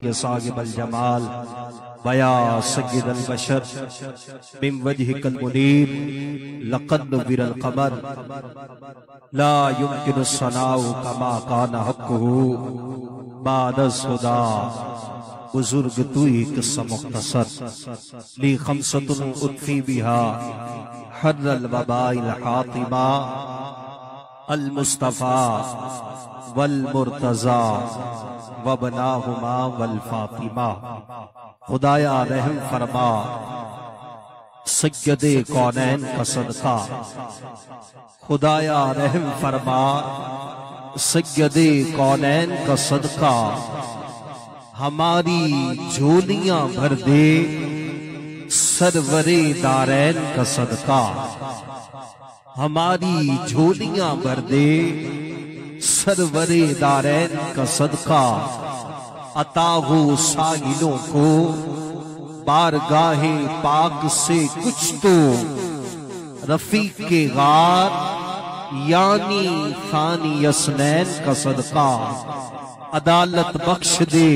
के साहिबल जमाल बया सय्यदल बशर मिन वजहिकल मुनीर लक़द नुव्विरल क़मर ला युमकिनु सनाउ कमा कान हक़्क़ुहु बादस हुदा। बुजुर्ग तू ही किस्सा मुख्तसर ली खमसतुन उत्फी बिहा हर्रल वबाइल हातिमा अल मुस्तफा वल मुर्तजा वबनाहुमा वल फातिमा। खुदाया रहम फरमा सय्यदे कौनैन का सदका, खुदाया रहम फरमा सय्यदे कौनैन का सदका। हमारी झोलियां भर दे सरवरे दारैन का सदका, हमारी झोलियां भर दे सरवरे दारैन का सदका। अता हो साहिलों को बारगाहे पाक से कुछ तो रफीक के गार यानी खानी यसनैन का सदका। अदालत बख्श दे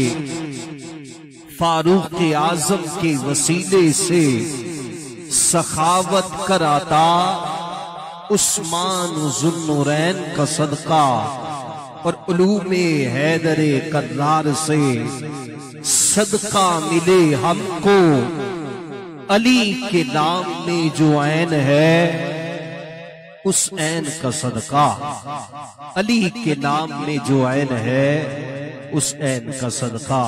फारूक आजम के वसीले से सखावत कराता उस्मान जुन्नुरैन का सदका। और उलूमे हैदरे कर्रार से सदका मिले हमको अली के नाम में जो ऐन है उस ऐन का सदका। अली के नाम में जो ऐन है उस ऐन का सदका।